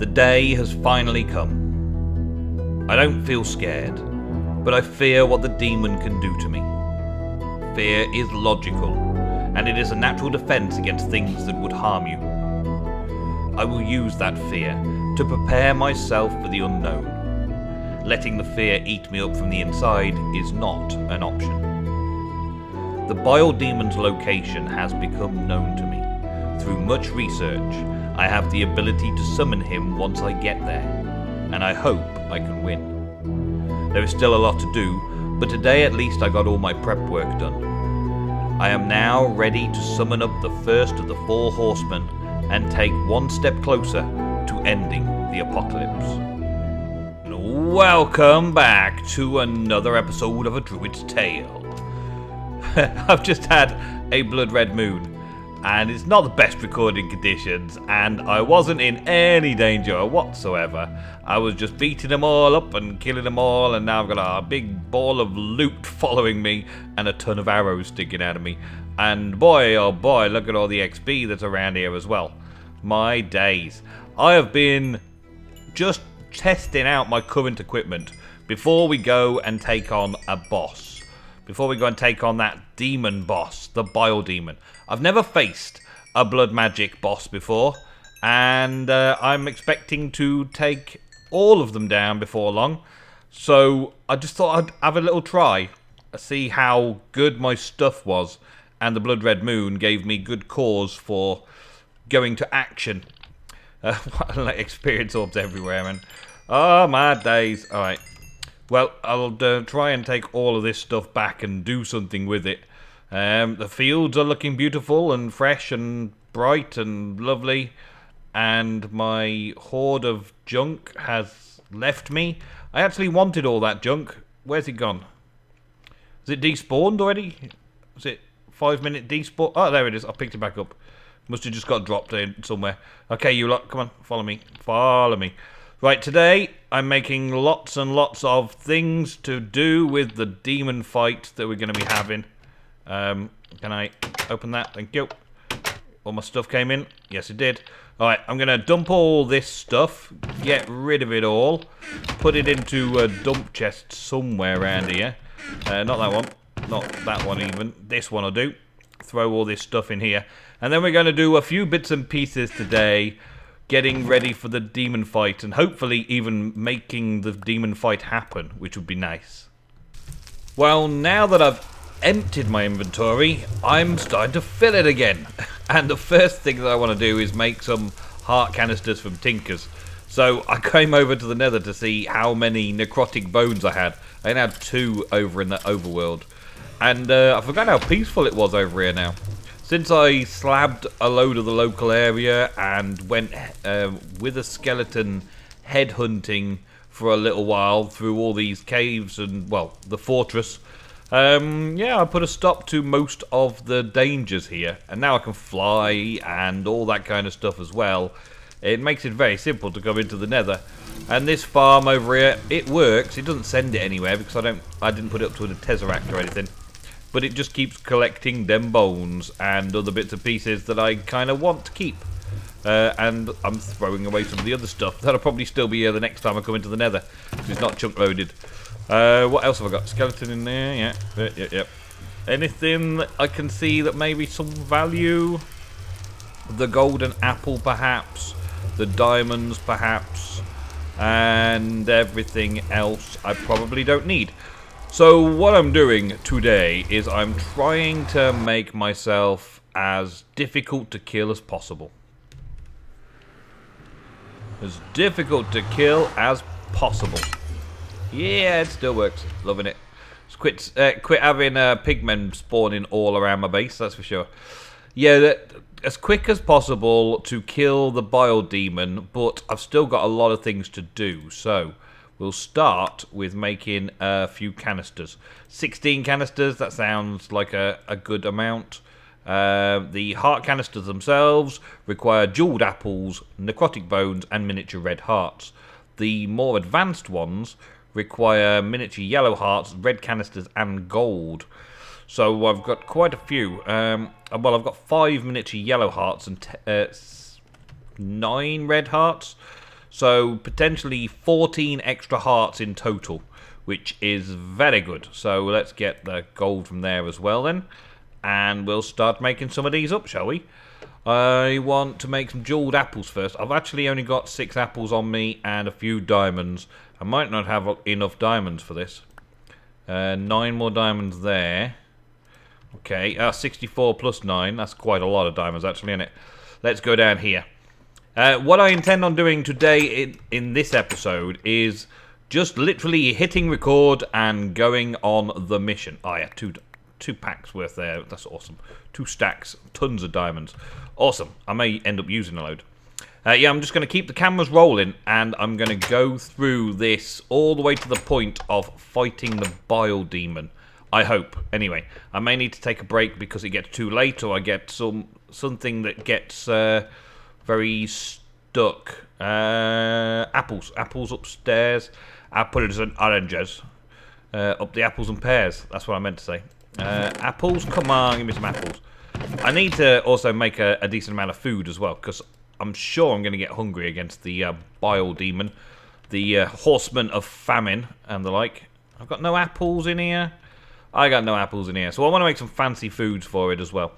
The day has finally come. I don't feel scared, but I fear what the demon can do to me. Fear is logical, and it is a natural defense against things that would harm you. I will use that fear to prepare myself for the unknown. Letting the fear eat me up from the inside is not an option. The Bile demon's location has become known to me. Through much research, I have the ability to summon him once I get there, and I hope I can win. There is still a lot to do, but today at least I got all my prep work done. I am now ready to summon up the first of the 4 horsemen and take one step closer to ending the apocalypse. Welcome back to another episode of A Druid's Tale. I've just had a blood red moon, and it's not the best recording conditions, and I wasn't in any danger whatsoever. I was just beating them all up and killing them all, and now I've got a big ball of loot following me and a ton of arrows sticking out of me. And boy, oh boy, look at all the XP that's around here as well. My days. I have been just testing out my current equipment before we go and take on a boss. Before we go and take on that demon boss, the Bile demon. I've never faced a blood magic boss before, and I'm expecting to take all of them down before long. So I just thought I'd have a little try, see how good my stuff was, and the blood red moon gave me good cause for going to action. Experience orbs everywhere, man. Oh, my days. Alright. Well, I'll try and take all of this stuff back and do something with it. The fields are looking beautiful and fresh and bright and lovely. And my hoard of junk has left me. I actually wanted all that junk. Where's it gone? Is it despawned already? Is it 5-minute despawn? Oh, there it is. I picked it back up. Must have just got dropped in somewhere. Okay, you lot, come on, follow me. Follow me. Right, today I'm making lots and lots of things to do with the demon fight that we're going to be having. Can I open that? Thank you. All my stuff came in? Yes, it did. Alright, I'm going to dump all this stuff, get rid of it all, put it into a dump chest somewhere around here. Not that one. Not that one even. This one will do. Throw all this stuff in here. And then we're going to do a few bits and pieces today, getting ready for the demon fight, and hopefully even making the demon fight happen, which would be nice. Well, now that I've emptied my inventory, I'm starting to fill it again. And the first thing that I want to do is make some heart canisters from Tinkers. So I came over to the Nether to see how many necrotic bones I had. I only had 2 over in the overworld. And I forgot how peaceful it was over here now. Since I slabbed a load of the local area and went with a skeleton headhunting for a little while through all these caves and, well, the fortress, yeah, I put a stop to most of the dangers here. And now I can fly and all that kind of stuff as well. It makes it very simple to come into the Nether. And this farm over here, it works. It doesn't send it anywhere because I didn't put it up to a Tesseract or anything. But it just keeps collecting them bones and other bits and pieces that I kind of want to keep. And I'm throwing away some of the other stuff that'll probably still be here the next time I come into the Nether, because it's not chunk loaded. What else have I got? Skeleton in there, yeah. Yep. Anything that I can see that may be some value? The golden apple, perhaps. The diamonds, perhaps. And everything else I probably don't need. So what I'm doing today is I'm trying to make myself as difficult to kill as possible. As difficult to kill as possible. Yeah, it still works. Loving it. Just quit having pigmen spawning all around my base, that's for sure. Yeah, as quick as possible to kill the Bile demon, but I've still got a lot of things to do, so we'll start with making a few canisters. 16 canisters, that sounds like a good amount. The heart canisters themselves require jeweled apples, necrotic bones, and miniature red hearts. The more advanced ones require miniature yellow hearts, red canisters, and gold. So I've got quite a few. Well, I've got 5 miniature yellow hearts and 9 red hearts. So potentially 14 extra hearts in total, which is very good. So let's get the gold from there as well then. And we'll start making some of these up, shall we? I want to make some jeweled apples first. I've actually only got 6 apples on me and a few diamonds. I might not have enough diamonds for this. 9 more diamonds there. Okay, 64 plus 9. That's quite a lot of diamonds actually, isn't it? Let's go down here. What I intend on doing today in this episode is just literally hitting record and going on the mission. Oh yeah, two packs worth there. That's awesome. 2 stacks, tons of diamonds. Awesome. I may end up using a load. Yeah, I'm just going to keep the cameras rolling, and I'm going to go through this all the way to the point of fighting the Bile demon. I hope. Anyway, I may need to take a break because it gets too late, or I get something that gets very stuck. Apples upstairs. Apples and oranges. Up the apples and pears. That's what I meant to say. Apples, come on, give me some apples. I need to also make a decent amount of food as well, because I'm sure I'm going to get hungry against the Bile demon, the horseman of famine and the like. I've got no apples in here. I got no apples in here, so I want to make some fancy foods for it as well.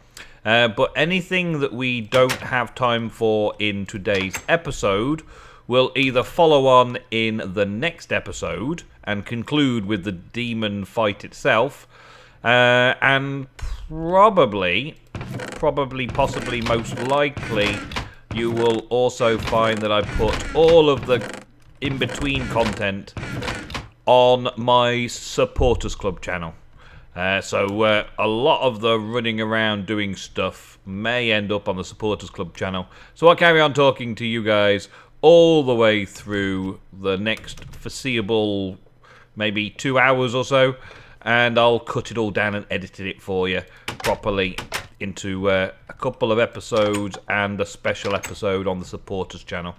But anything that we don't have time for in today's episode will either follow on in the next episode and conclude with the demon fight itself, and possibly, most likely, you will also find that I put all of the in-between content on my Supporters Club channel. So a lot of the running around doing stuff may end up on the Supporters Club channel. So I'll carry on talking to you guys all the way through the next foreseeable maybe 2 hours or so. And I'll cut it all down and edit it for you properly into a couple of episodes and a special episode on the Supporters channel.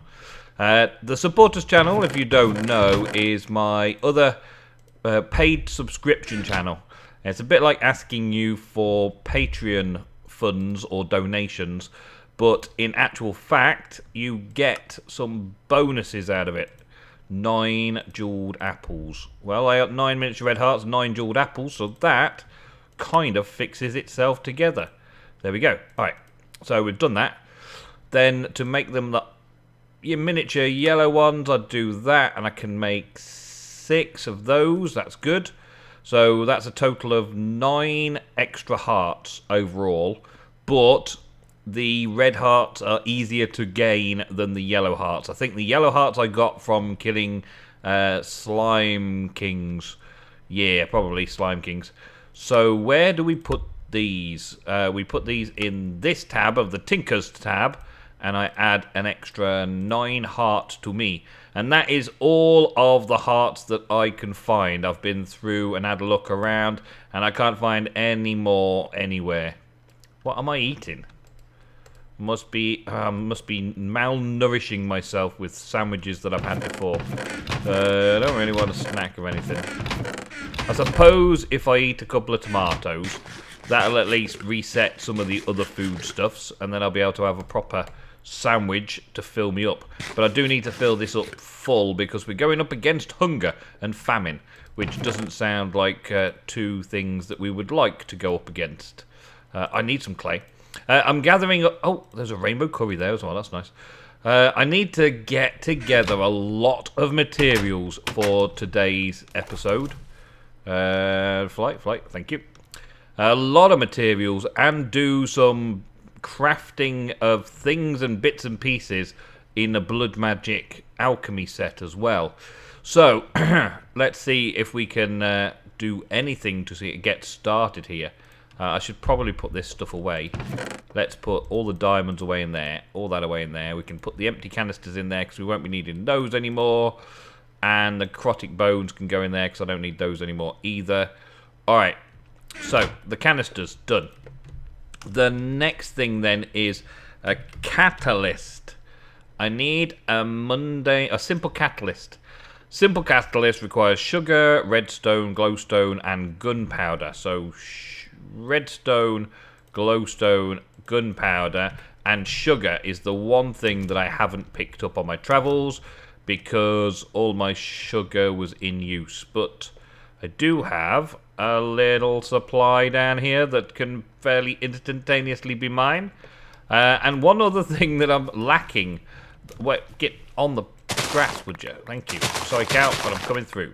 The Supporters channel, if you don't know, is my other paid subscription channel. It's a bit like asking you for Patreon funds or donations, but in actual fact, you get some bonuses out of it. 9 jeweled apples. Well, I got 9 miniature red hearts, 9 jeweled apples, so that kind of fixes itself together. There we go. Alright, so we've done that. Then to make them your miniature yellow ones, I'd do that, and I can make 6 of those. That's good. So that's a total of 9 extra hearts overall, but the red hearts are easier to gain than the yellow hearts. I think the yellow hearts I got from killing slime kings. Yeah, probably slime kings. So where do we put these? We put these in this tab of the Tinkers tab, and I add an extra 9 hearts to me. And that is all of the hearts that I can find. I've been through and had a look around, and I can't find any more anywhere. What am I eating? Must be malnourishing myself with sandwiches that I've had before. I don't really want a snack or anything. I suppose if I eat a couple of tomatoes, that'll at least reset some of the other foodstuffs, and then I'll be able to have a proper sandwich to fill me up. But I do need to fill this up full because we're going up against hunger and famine, which doesn't sound like 2 things that we would like to go up against. I need some clay. I'm gathering up... Oh, there's a rainbow curry there as well. That's nice. I need to get together a lot of materials for today's episode. Flight, thank you. A lot of materials, and do some crafting of things and bits and pieces in a blood magic alchemy set as well. So, let's see if we can do anything to get started here. I should probably put this stuff away. Let's put all the diamonds away in there, all that away in there. We can put the empty canisters in there because we won't be needing those anymore. And the necrotic bones can go in there because I don't need those anymore either. Alright, so the canisters, done. The next thing then is a catalyst. I need a simple catalyst. Simple catalyst requires sugar, redstone, glowstone, and gunpowder. So redstone, glowstone, gunpowder, and sugar is the one thing that I haven't picked up on my travels. because all my sugar was in use. But I do have a little supply down here that can fairly instantaneously be mine. And one other thing that I'm lacking... Wait, get on the grass, would you? Thank you. Sorry, cow, but I'm coming through.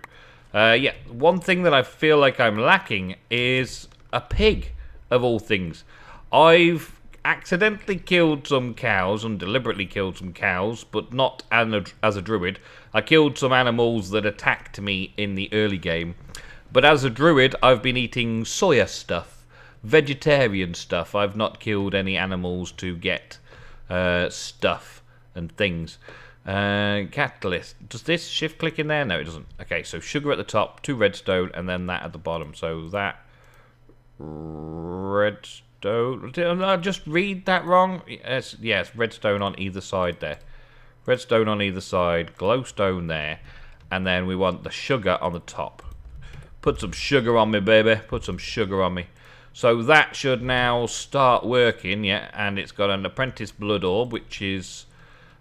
Yeah, one thing that I feel like I'm lacking is a pig, of all things. I've accidentally killed some cows and deliberately killed some cows, but not as a druid. I killed some animals that attacked me in the early game. But as a druid, I've been eating soya stuff, vegetarian stuff. I've not killed any animals to get stuff and things. Catalyst. Does this shift click in there? No, it doesn't. Okay, so sugar at the top, 2 redstone, and then that at the bottom. So that redstone. Did I just read that wrong? Yes, redstone on either side there. Redstone on either side, glowstone there, and then we want the sugar on the top. Put some sugar on me, baby. Put some sugar on me. So that should now start working, yeah, and it's got an apprentice blood orb, which is...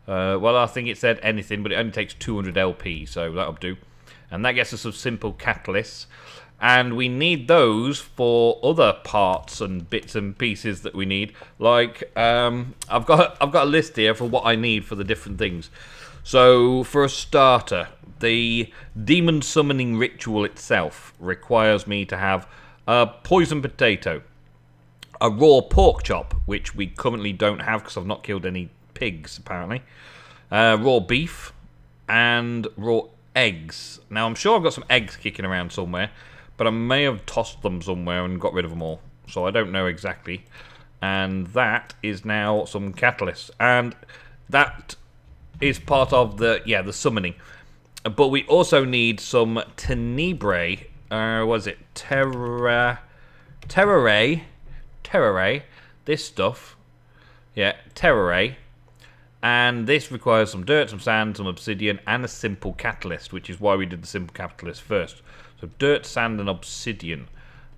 well, I think it said anything, but it only takes 200 LP, so that'll do. And that gets us some simple catalysts. And we need those for other parts and bits and pieces that we need. Like, I've got a list here for what I need for the different things. So, for a starter, the demon summoning ritual itself requires me to have a poison potato, a raw pork chop, which we currently don't have because I've not killed any pigs, apparently. Raw beef and raw eggs. Now, I'm sure I've got some eggs kicking around somewhere, but I may have tossed them somewhere and got rid of them all. So I don't know exactly. And that is now some catalyst. And that is part of the summoning. But we also need some tenebrae. Was it terrare? This stuff. Yeah, terrare. And this requires some dirt, some sand, some obsidian, and a simple catalyst, which is why we did the simple catalyst first. So dirt, sand, and obsidian.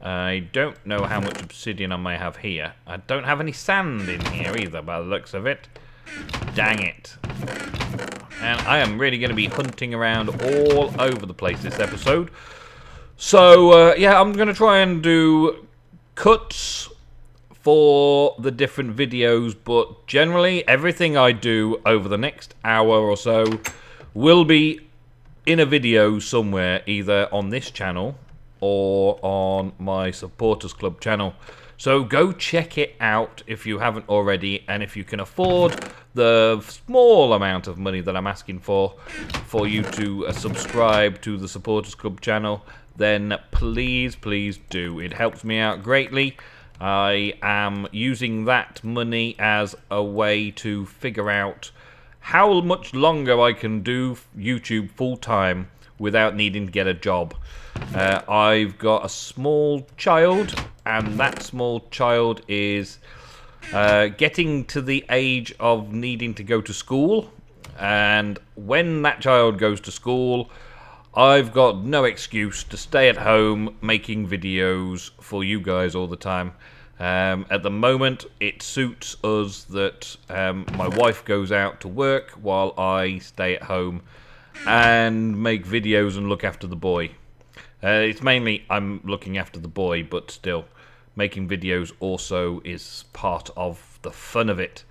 I don't know how much obsidian I may have here. I don't have any sand in here either, by the looks of it. Dang it. And I am really going to be hunting around all over the place this episode. So, yeah, I'm going to try and do cuts for the different videos, but generally everything I do over the next hour or so will be in a video somewhere, either on this channel or on my Supporters Club channel. So go check it out if you haven't already, and if you can afford the small amount of money that I'm asking for you to subscribe to the Supporters Club channel, then please do. It helps me out greatly. I am using that money as a way to figure out how much longer I can do YouTube full-time without needing to get a job. I've got a small child, and that small child is getting to the age of needing to go to school. And when that child goes to school, I've got no excuse to stay at home making videos for you guys all the time. At the moment, it suits us that my wife goes out to work while I stay at home and make videos and look after the boy. It's mainly I'm looking after the boy, but still, making videos also is part of the fun of it.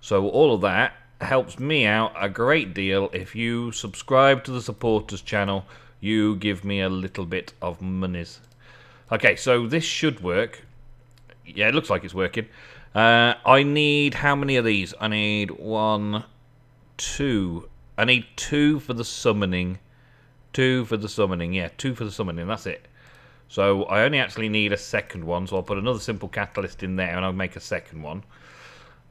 So all of that helps me out a great deal. If you subscribe to the supporters channel, you give me a little bit of monies. Okay, so this should work. Yeah, it looks like it's working. I need how many of these? I need 1, 2. I need 2 for the summoning. 2 for the summoning. Yeah, 2 for the summoning. That's it. So I only actually need a second one. So I'll put another simple catalyst in there and I'll make a second one.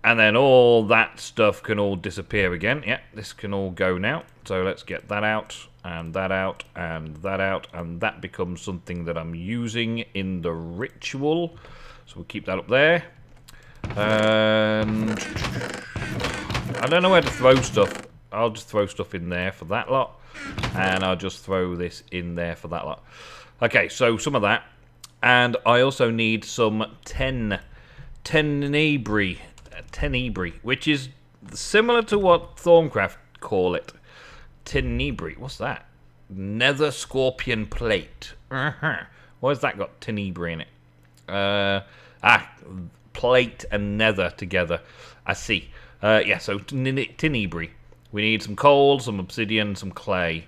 And then all that stuff can all disappear again. Yeah, this can all go now. So let's get that out, and that out, and that out. And that becomes something that I'm using in the ritual. So we'll keep that up there. And I don't know where to throw stuff. I'll just throw stuff in there for that lot. And I'll just throw this in there for that lot. Okay, so some of that. And I also need some tenebrae, which is similar to what Thorncraft call it. Tenebrae. What's that? Nether Scorpion Plate. Why has that got Tenebrae in it? Plate and nether together. I see. Yeah, so Tenebrae. We need some coal, some obsidian, some clay.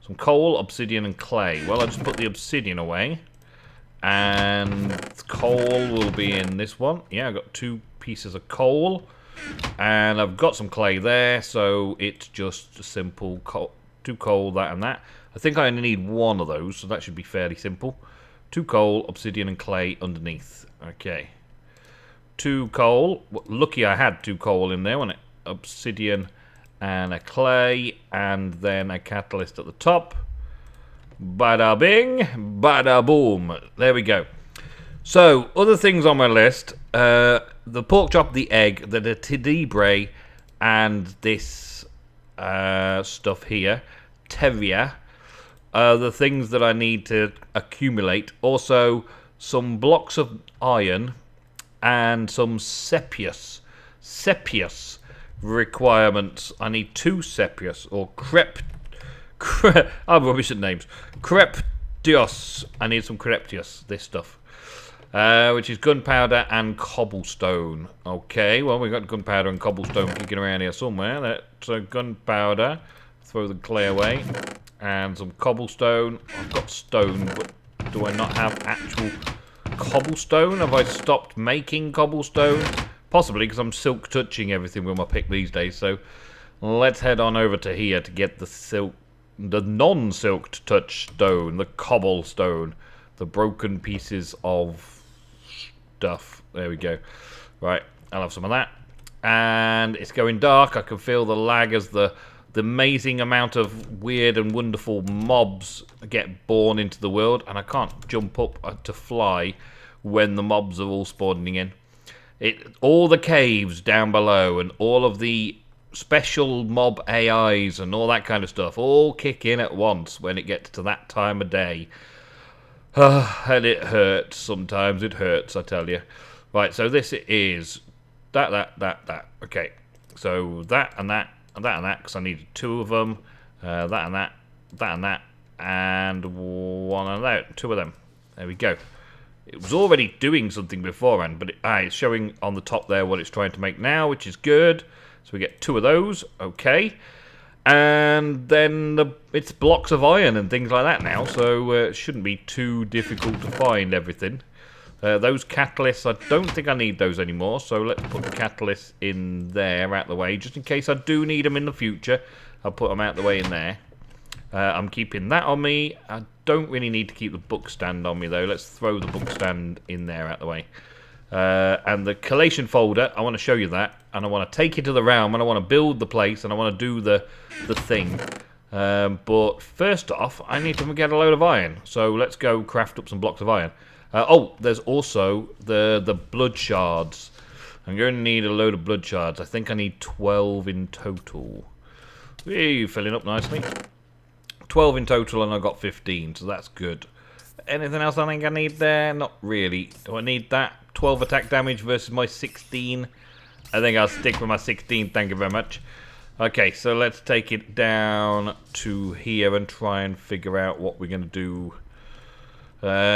Some coal, obsidian, and clay. Well, I'll just put the obsidian away. And coal will be in this one. Yeah, I've got 2 pieces of coal. And I've got some clay there, so it's just a simple 2 coal, that and that. I think I only need 1 of those, so that should be fairly simple. 2 coal, obsidian, and clay underneath. Okay. 2 coal. Lucky I had 2 coal in there, wasn't it? Obsidian and a clay, and then a catalyst at the top. Bada bing, bada boom. There we go. So, other things on my list. The pork chop, the egg, the tenebrae, and this stuff here. Terrier. The things that I need to accumulate. Also, some blocks of iron and some sepius requirements. I need 2 sepius or I'm rubbish at names. Creptius. I need some creptius, this stuff. Which is gunpowder and cobblestone. Okay, well, we've got gunpowder and cobblestone kicking around here somewhere. That's gunpowder. Throw the clay away. And some cobblestone. I've got stone, but do I not have actual cobblestone? Have I stopped making cobblestone? Possibly, because I'm silk touching everything with my pick these days. So let's head on over to here to get the non-silked touch stone, the cobblestone, the broken pieces of stuff. There we go. Right, I'll have some of that. And it's going dark. I can feel the lag as the amazing amount of weird and wonderful mobs get born into the world, and I can't jump up to fly when the mobs are all spawning in. All the caves down below and all of the special mob AIs and all that kind of stuff all kick in at once when it gets to that time of day. And it hurts sometimes. It hurts, I tell you. Right, so this is that. Okay, so that and that. And that and that, because I needed 2 of them. That and that, and 1 of that. 2 of them. There we go. It was already doing something beforehand, but it's showing on the top there what it's trying to make now, which is good. So we get 2 of those. Okay. And then it's blocks of iron and things like that now, so it shouldn't be too difficult to find everything. Those catalysts, I don't think I need those anymore, so let's put the catalysts in there out the way, just in case I do need them in the future. I'll put them out the way in there. I'm keeping that on me. I don't really need to keep the book stand on me, though. Let's throw the book stand in there out the way. And the collation folder, I want to show you that, and I want to take it to the realm, and I want to build the place, and I want to do the thing. But first off, I need to get a load of iron, so let's go craft up some blocks of iron. There's also the blood shards. I'm going to need a load of blood shards. I think I need 12 in total. Hey, filling up nicely. 12 in total, and I got 15, so that's good. Anything else I think I need there? Not really. Do I need that? 12 attack damage versus my 16. I think I'll stick with my 16, thank you very much. Okay, so let's take it down to here and try and figure out what we're going to do.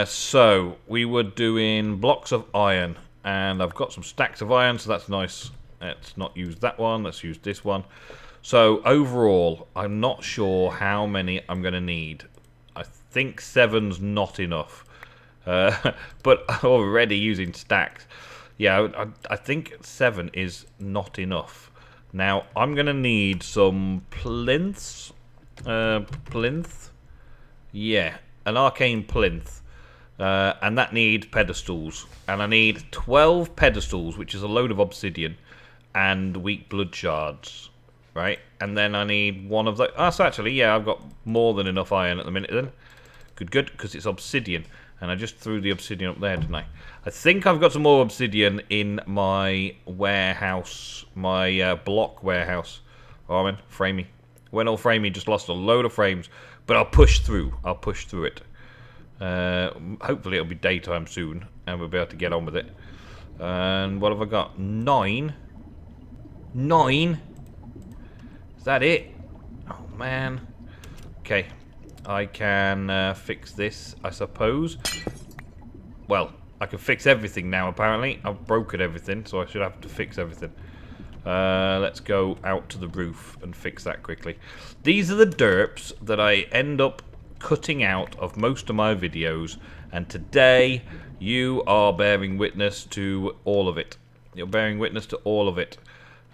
So, we were doing blocks of iron, and I've got some stacks of iron, so that's nice. Let's not use that one, let's use this one. So, overall, I'm not sure how many I'm going to need. I think 7's not enough. But already using stacks. Yeah, I think 7 is not enough. Now, I'm going to need some plinths. Plinth? Yeah, an arcane plinth. And that needs pedestals. And I need 12 pedestals, which is a load of obsidian, and weak blood shards. Right? And then I need 1 of those. Oh, so actually, yeah, I've got more than enough iron at the minute then. Good, because it's obsidian. And I just threw the obsidian up there, didn't I? I think I've got some more obsidian in my warehouse, my block warehouse. Oh, man, framey. When all framey just lost a load of frames. But I'll push through. I'll push through it. Hopefully it'll be daytime soon, and we'll be able to get on with it. And what have I got? 9? 9? Is that it? Oh, man. Okay. I can fix this, I suppose. Well, I can fix everything now, apparently. I've broken everything, so I should have to fix everything. Let's go out to the roof and fix that quickly. These are the derps that I end up cutting out of most of my videos, and today you are bearing witness to all of it. You're bearing witness to all of it.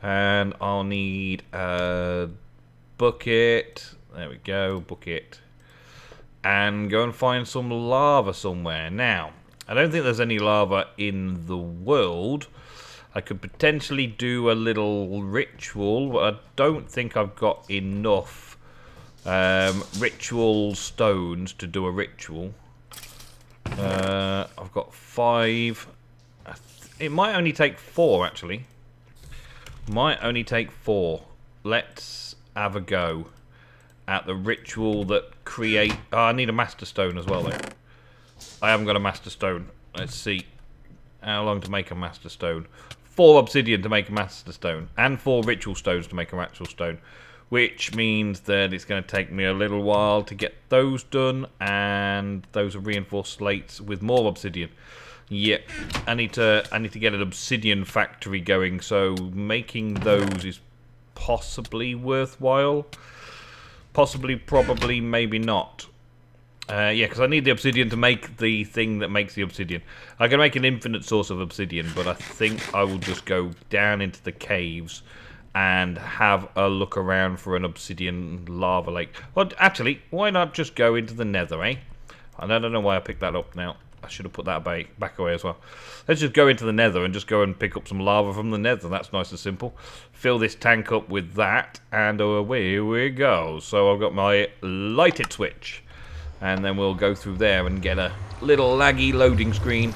And I'll need a bucket. There we go, bucket. And go and find some lava somewhere. Now, I don't think there's any lava in the world. I could potentially do a little ritual, but I don't think I've got enough ritual stones to do a ritual. I've got 5. It might only take 4, actually. Might only take 4. Let's have a go at the ritual that create... Oh, I need a master stone as well, though. I haven't got a master stone. Let's see. How long to make a master stone? 4 obsidian to make a master stone. And 4 ritual stones to make a ritual stone. Which means that it's going to take me a little while to get those done. And those are reinforced slates with more obsidian. Yeah, I need to get an obsidian factory going. So making those is possibly worthwhile. Possibly, probably, maybe not. Yeah, because I need the obsidian to make the thing that makes the obsidian. I can make an infinite source of obsidian, but I think I will just go down into the caves and have a look around for an obsidian lava lake. Well, actually, why not just go into the nether, eh? I don't know why I picked that up now. I should have put that back away as well. Let's just go into the nether and just go and pick up some lava from the nether. That's nice and simple. Fill this tank up with that, and away we go. So I've got my lighted switch. And then we'll go through there and get a little laggy loading screen.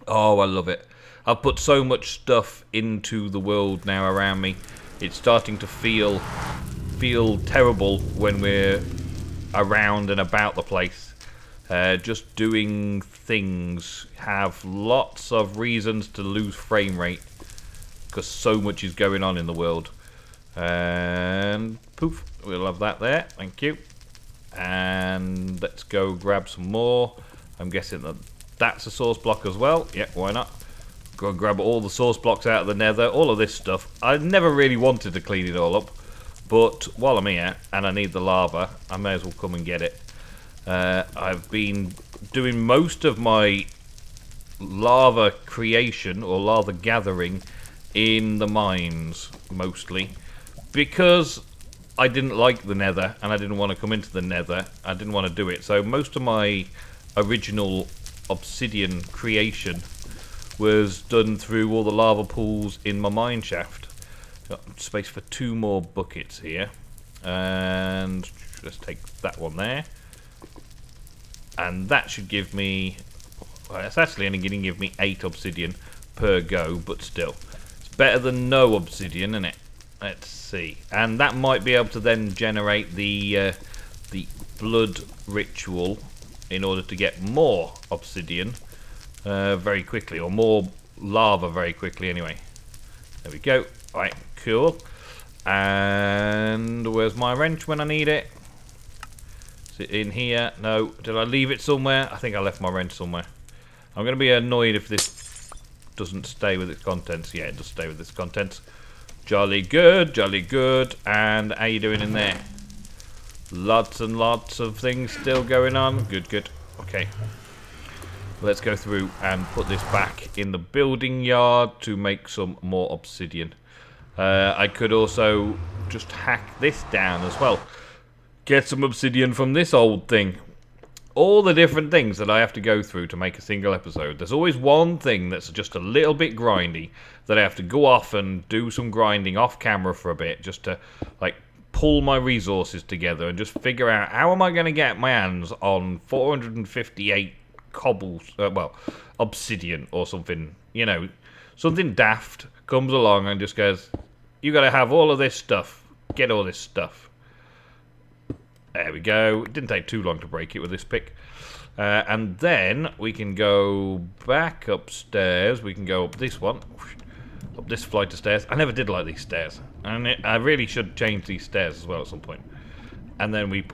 Oh, I love it. I've put so much stuff into the world now around me. It's starting to feel terrible when we're around and about the place. Just doing things. Have lots of reasons to lose frame rate. Because so much is going on in the world. And poof, we'll have that there. Thank you. And let's go grab some more. I'm guessing that that's a source block as well. Yeah, why not? Go and grab all the source blocks out of the nether. All of this stuff. I never really wanted to clean it all up. But while I'm here and I need the lava, I may as well come and get it. I've been doing most of my lava creation or lava gathering in the mines, mostly. Because I didn't like the nether, and I didn't want to come into the nether. I didn't want to do it. So most of my original obsidian creation was done through all the lava pools in my mine shaft. Got space for 2 more buckets here. And let's take that one there. And that should give me... Well, it's actually only going to give me 8 obsidian per go, but still. It's better than no obsidian, isn't it? Let's see. And that might be able to then generate the blood ritual in order to get more obsidian very quickly, or more lava very quickly anyway. There we go. Alright, cool. And where's my wrench when I need it? Is it in here? No. Did I leave it somewhere? I think I left my wrench somewhere. I'm going to be annoyed if this doesn't stay with its contents. Yeah, it does stay with its contents. Jolly good, jolly good. And how you doing in there? Lots and lots of things still going on. Good, good. Okay. Let's go through and put this back in the building yard to make some more obsidian. I could also just hack this down as well. Get some obsidian from this old thing. All the different things that I have to go through to make a single episode. There's always one thing that's just a little bit grindy that I have to go off and do some grinding off camera for a bit, just to like pull my resources together and just figure out how am I going to get my hands on 458 obsidian or something. You know, something daft comes along and just goes, you got to have all of this stuff. Get all this stuff. There we go. It didn't take too long to break it with this pick. And then we can go back upstairs. We can go up this one. up this flight of stairs. I never did like these stairs, and I really should change these stairs as well at some point. And then we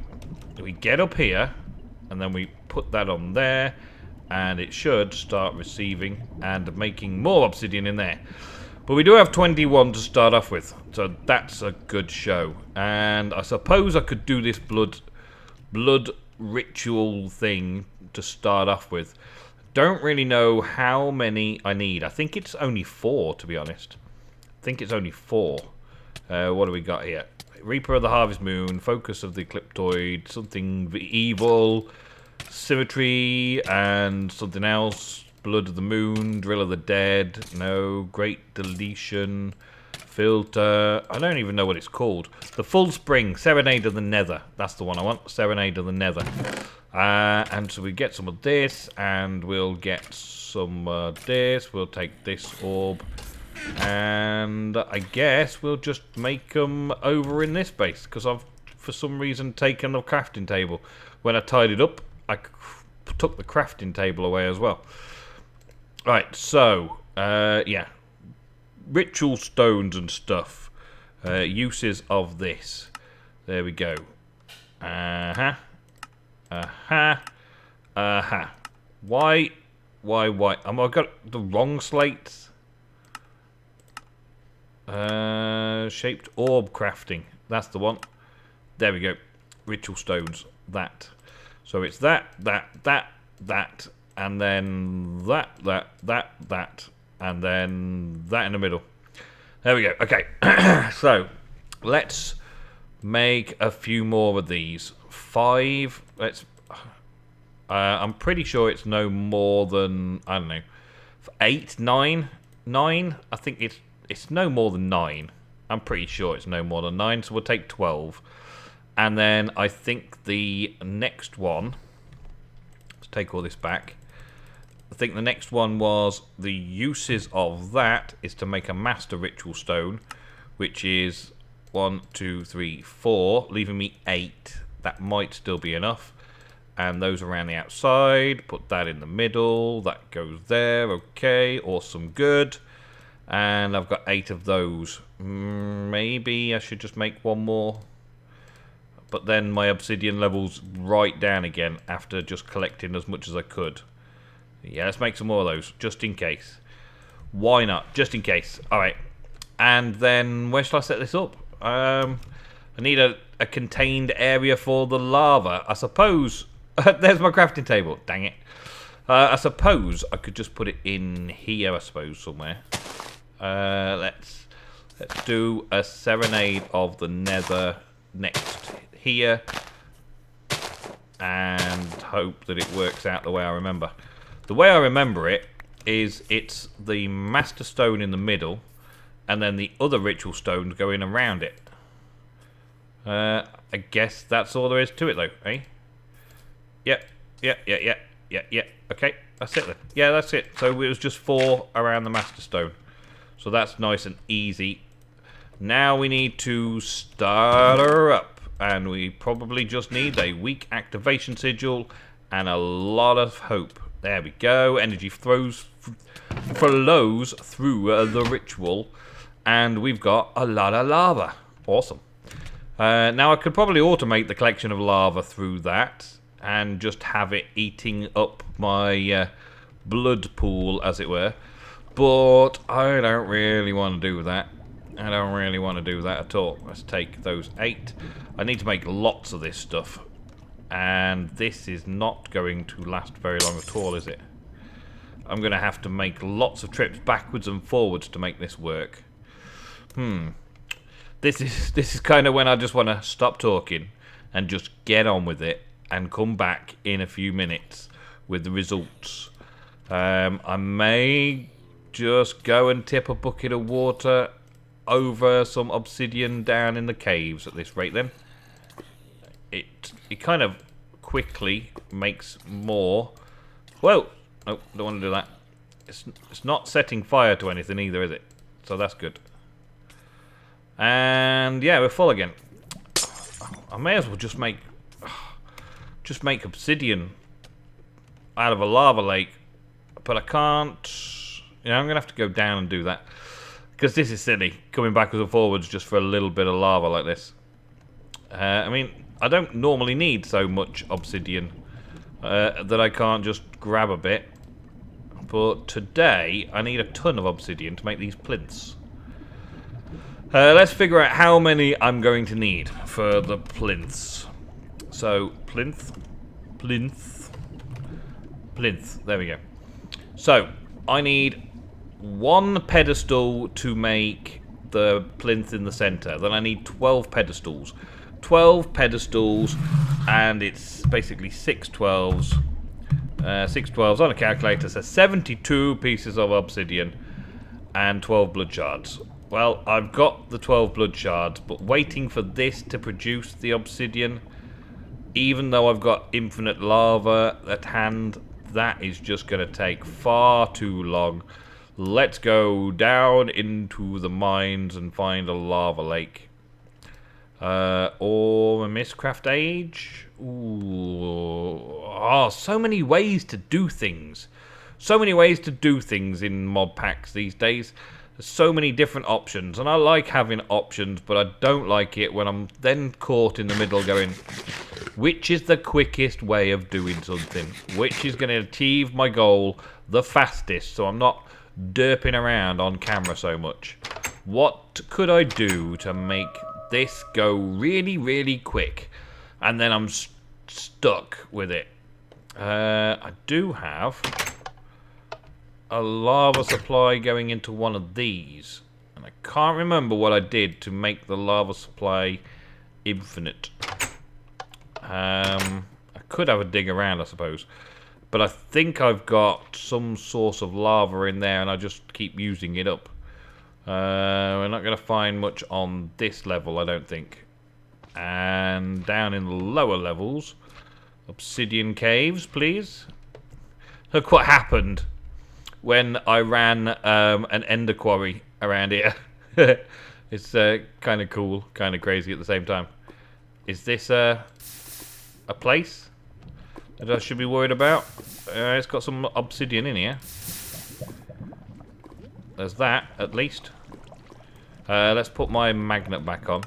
get up here, and then we put that on there, and it should start receiving and making more obsidian in there. But we do have 21 to start off with, so that's a good show. And I suppose I could do this blood ritual thing to start off with. Don't really know how many I need. I think it's only 4, to be honest. I think it's only 4. What do we got here? Reaper of the Harvest Moon, Focus of the Ecliptoid, something evil, Symmetry, and something else. Blood of the Moon, Drill of the Dead, no, Great Deletion, Filter, I don't even know what it's called. The Full Spring, Serenade of the Nether, that's the one I want, Serenade of the Nether. And so we get some of this, and we'll get some of this, we'll take this orb, and I guess we'll just make them over in this base, because I've, for some reason, taken the crafting table. When I tied it up, I took the crafting table away as well. Right, so, yeah. Ritual stones and stuff. Uses of this. There we go. Why? I got the wrong slates. Shaped orb crafting. That's the one. There we go. Ritual stones. That. So it's that, and then that, and then that in the middle. There we go. Okay. So, let's make a few more of these. 5. Let's. I'm pretty sure it's no more than, I don't know, 8, 9, 9. I think it's no more than 9. I'm pretty sure it's no more than 9. So we'll take 12, and then I think the next one. Let's take all this back. I think the next one was the uses of that is to make a master ritual stone, which is 1, 2, 3, 4, leaving me 8. That might still be enough. And those around the outside, put that in the middle, that goes there, okay, awesome, good. And I've got 8 of those. Maybe I should just make one more. But then my obsidian level's right down again after just collecting as much as I could. Yeah, let's make some more of those, just in case. Why not? Just in case. Alright. And then, where shall I set this up? I need a contained area for the lava. I suppose... there's my crafting table. Dang it. I suppose I could just put it in here, I suppose, somewhere. Let's do a Serenade of the Nether next here. And hope that it works out the way I remember. The way I remember it is it's the Master Stone in the middle, and then the other ritual stones going around it. I guess that's all there is to it, though, eh? Yep. Okay, that's it then. Yeah, that's it. So it was just 4 around the Master Stone. So that's nice and easy. Now we need to start her up. And we probably just need a weak activation sigil and a lot of hope. There we go. Energy flows through the ritual. And we've got a lot of lava. Awesome. Now I could probably automate the collection of lava through that. And just have it eating up my blood pool, as it were. But I don't really want to do that. I don't really want to do that at all. Let's take those 8. I need to make lots of this stuff. And this is not going to last very long at all, is it? I'm going to have to make lots of trips backwards and forwards to make this work. This is kind of when I just want to stop talking and just get on with it and come back in a few minutes with the results. I may just go and tip a bucket of water over some obsidian down in the caves at this rate then. It kind of quickly makes more. Whoa! Oh, don't want to do that. It's not setting fire to anything either, is it? So that's good. And yeah, we're full again. I may as well just make obsidian out of a lava lake, but I can't. You know, I'm gonna have to go down and do that. Because this is silly, coming backwards and forwards just for a little bit of lava like this. I mean, I don't normally need so much obsidian that I can't just grab a bit. But today, I need a ton of obsidian to make these plinths. Let's figure out how many I'm going to need for the plinths. So, plinth. There we go. So, I need one pedestal to make the plinth in the center. Then I need 12 pedestals. 12 pedestals, and it's basically 6 12s. 6 12s on a calculator, so 72 pieces of obsidian and 12 blood shards. Well, I've got the 12 blood shards, but waiting for this to produce the obsidian, even though I've got infinite lava at hand, that is just going to take far too long. Let's go down into the mines and find a lava lake. Or a Mistcraft Age. Ooh. Oh, so many ways to do things. So many ways to do things in mod packs these days. There's so many different options, and I like having options, but I don't like it when I'm then caught in the middle going, which is the quickest way of doing something? Which is going to achieve my goal the fastest, so I'm not derping around on camera so much? What could I do to make this go really, really quick? And then I'm stuck with it. I do have a lava supply going into one of these, and I can't remember what I did to make the lava supply infinite. I could have a dig around, I suppose, but I think I've got some source of lava in there and I just keep using it up. We're not going to find much on this level, I don't think. And down in the lower levels, obsidian caves, please. Look what happened when I ran an ender quarry around here. It's kind of cool, kind of crazy at the same time. Is this a place that I should be worried about? It's got some obsidian in here. There's that, at least. Let's put my magnet back on,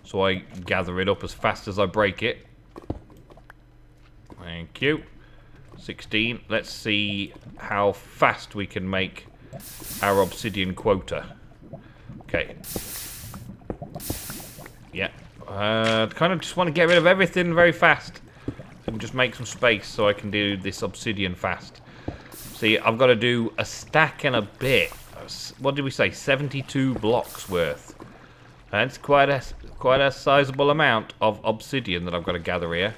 so I gather it up as fast as I break it. Thank you. 16. Let's see how fast we can make our obsidian quota. Okay. Yeah. Kind of just want to get rid of everything very fast and just make some space so I can do this obsidian fast. See, I've got to do a stack and a bit. What did we say? 72 blocks worth. That's quite a sizable amount of obsidian that I've got to gather here,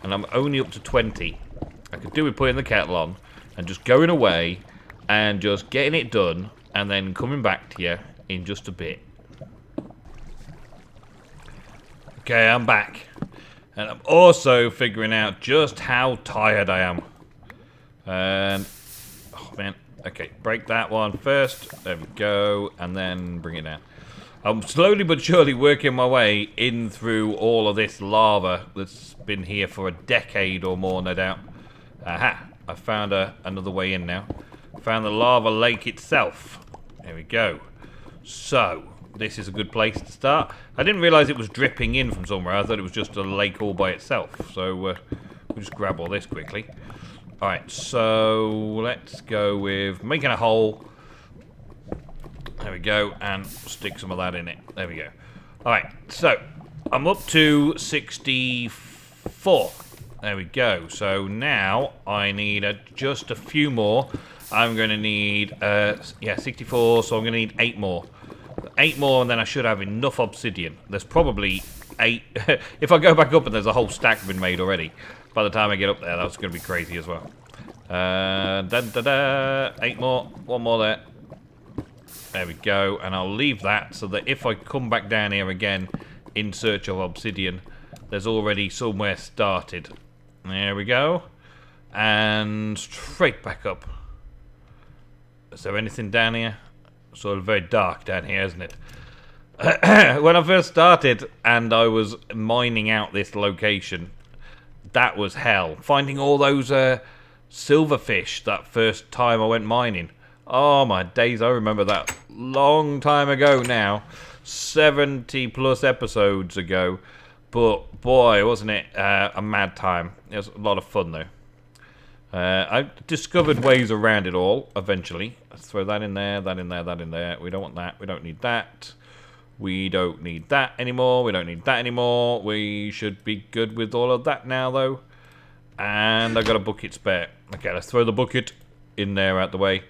and I'm only up to 20. I could do with putting the kettle on and just going away and just getting it done and then coming back to you in just a bit. Okay, I'm back. And I'm also figuring out just how tired I am. And, oh man, okay, break that one first. There we go, and then bring it down. I'm slowly but surely working my way in through all of this lava that's been here for a decade or more, no doubt. Aha, I found another way in now. Found the lava lake itself. There we go. So, this is a good place to start. I didn't realise it was dripping in from somewhere. I thought it was just a lake all by itself. So, we'll just grab all this quickly. Alright, so let's go with making a hole. There we go, and stick some of that in it. There we go. Alright, so I'm up to 64. There we go. So now I need just a few more. I'm going to need, 64, so I'm going to need 8 more. 8 more, and then I should have enough obsidian. There's probably 8. If I go back up and there's a whole stack been made already, by the time I get up there, that's going to be crazy as well. 8 more. 1 more there. There we go. And I'll leave that so that if I come back down here again in search of obsidian, there's already somewhere started. There we go. And straight back up. Is there anything down here? Sort of very dark down here, isn't it? When I first started and I was mining out this location, that was hell. Finding all those silverfish that first time I went mining. Oh my days, I remember that long time ago now. 70 plus episodes ago. But boy, wasn't it a mad time. It was a lot of fun though. I discovered ways around it all eventually. Let's throw that in there, that in there, that in there. We don't want that. We don't need that. We don't need that anymore. We don't need that anymore. We should be good with all of that now though. And I got a bucket spare. Okay, let's throw the bucket in there out the way.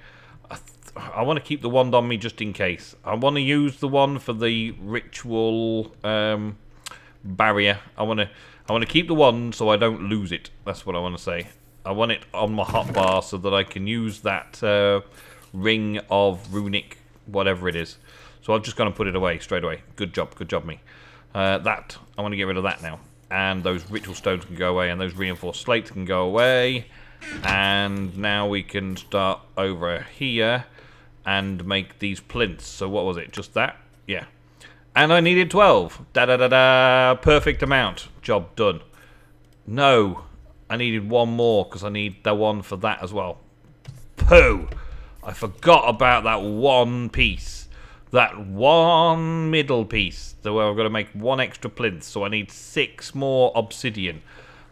I want to keep the wand on me just in case. I want to use the one for the ritual barrier. I want to keep the wand so I don't lose it. That's what I want to say. I want it on my hotbar so that I can use that ring of runic whatever it is. So I'm just going to put it away straight away. Good job me. That I want to get rid of that now. And those ritual stones can go away, and those reinforced slates can go away. And now we can start over here and make these plinths. So what was it? Just that? Yeah. And I needed 12. Da-da-da-da. Perfect amount. Job done. No. I needed one more because I need the one for that as well. Pooh. I forgot about that one piece. That one middle piece. So I've got to make one extra plinth. So I need 6 more obsidian.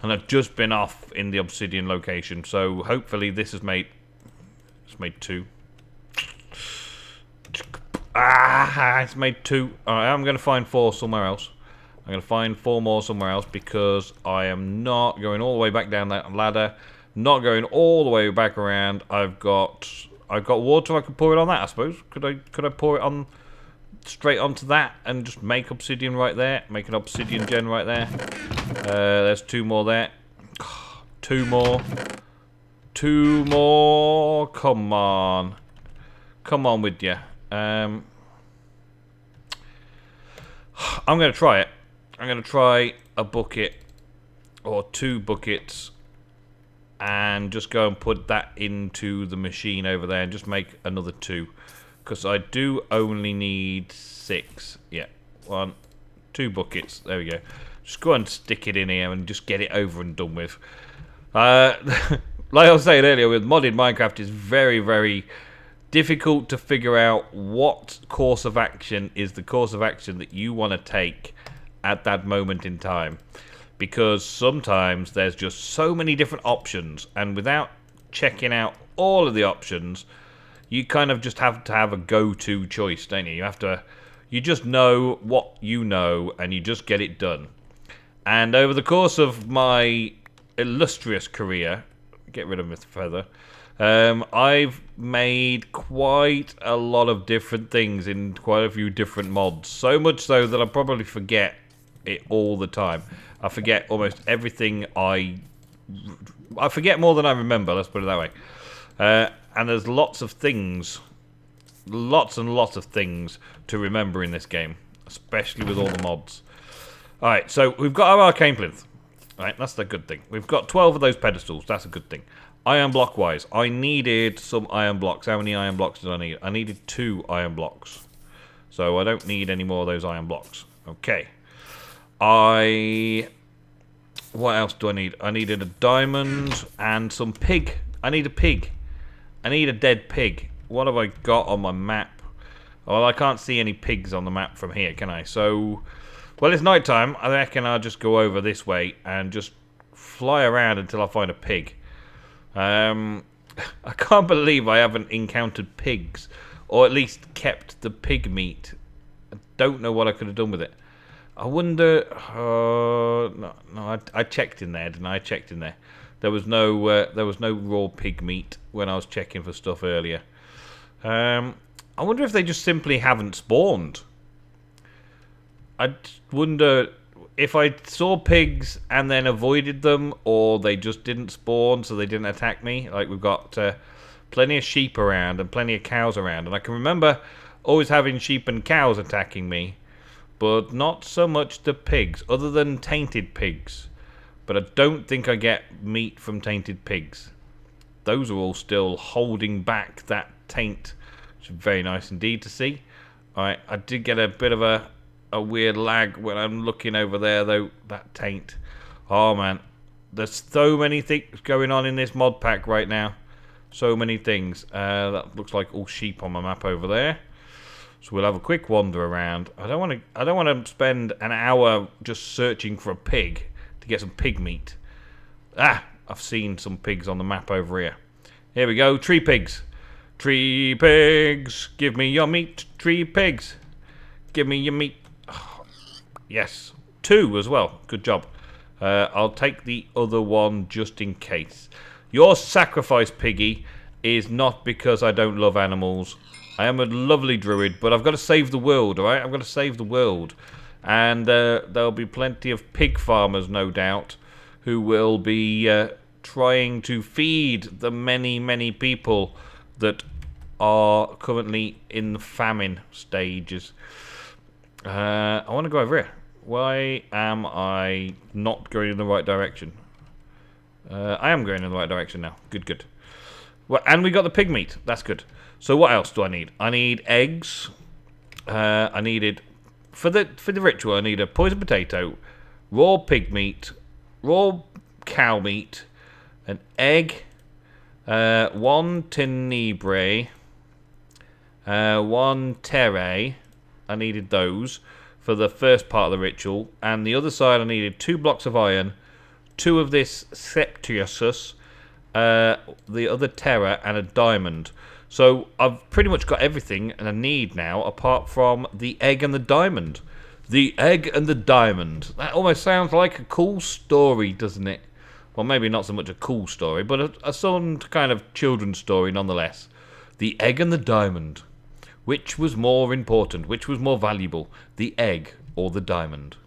And I've just been off in the obsidian location. So hopefully this has made... It's made 2. It's made 2. Alright, I'm going to find 4 somewhere else. I'm going to find 4 more somewhere else because I am not going all the way back down that ladder. Not going all the way back around. I've got water. I could pour it on that, I suppose. Could I pour it on straight onto that and just make obsidian right there? Make an obsidian gen right there. There's 2 more there. 2 more. 2 more. Come on. Come on with you. I'm going to try it. I'm going to try a bucket or 2 buckets and just go and put that into the machine over there and just make another 2 because I do only need 6. Yeah, 1, 2 buckets. There we go. Just go and stick it in here and just get it over and done with. Like I was saying earlier, with modded Minecraft, it's very, very difficult to figure out what course of action is the course of action that you want to take at that moment in time, because sometimes there's just so many different options, and without checking out all of the options, you kind of just have to have a go-to choice, don't you? You just know what you know, and you just get it done. And over the course of my illustrious career, get rid of Mr. Feather, I've made quite a lot of different things in quite a few different mods. So much so that I probably forget it all the time. I forget almost everything I forget more than I remember, let's put it that way. And there's lots of things, lots and lots of things to remember in this game, especially with all the mods. Alright, so we've got our arcane plinth. Alright, that's the good thing. We've got 12 of those pedestals, that's a good thing. Iron block wise, I needed some iron blocks. How many iron blocks did I need? I needed 2 iron blocks. So I don't need any more of those iron blocks. Okay. What else do I need? I needed a diamond and some pig. I need a pig. I need a dead pig. What have I got on my map? Well, I can't see any pigs on the map from here, can I? So, well, it's night time. I reckon I'll just go over this way and just fly around until I find a pig. I can't believe I haven't encountered pigs, or at least kept the pig meat. I don't know what I could have done with it. I wonder. No, I checked in there, didn't I? I checked in there. There was no raw pig meat when I was checking for stuff earlier. I wonder if they just simply haven't spawned. I wonder if I saw pigs and then avoided them, or they just didn't spawn, so they didn't attack me. Like, we've got plenty of sheep around and plenty of cows around, and I can remember always having sheep and cows attacking me, but not so much the pigs, other than tainted pigs. But I don't think I get meat from tainted pigs. Those are all still holding back that taint, which is very nice indeed to see. Alright, I did get a bit of a weird lag when I'm looking over there, though. That taint. Oh, man. There's so many things going on in this mod pack right now. So many things. That looks like all sheep on my map over there. So we'll have a quick wander around. I don't want to spend an hour just searching for a pig to get some pig meat. Ah, I've seen some pigs on the map over here. Here we go, tree pigs. Tree pigs, give me your meat. Tree pigs, give me your meat. Oh, yes, 2 as well. Good job. I'll take the other one just in case. Your sacrifice, piggy, is not because I don't love animals. I am a lovely druid, but I've got to save the world, alright? I've got to save the world. And there'll be plenty of pig farmers, no doubt, who will be trying to feed the many, many people that are currently in the famine stages. I want to go over here. Why am I not going in the right direction? I am going in the right direction now. Good, good. Well, and we got the pig meat. That's good. So what else do I need? I need eggs. I needed for the ritual. I need a poisoned potato, raw pig meat, raw cow meat, an egg, 1 tenebrae, 1 terre. I needed those for the first part of the ritual, and the other side I needed 2 blocks of iron, 2 of this septiusus, the other terra, and a diamond. So I've pretty much got everything and I need now, apart from the egg and the diamond. The egg and the diamond. That almost sounds like a cool story, doesn't it? Well, maybe not so much a cool story, but some kind of children's story nonetheless. The egg and the diamond. Which was more important? Which was more valuable? The egg or the diamond?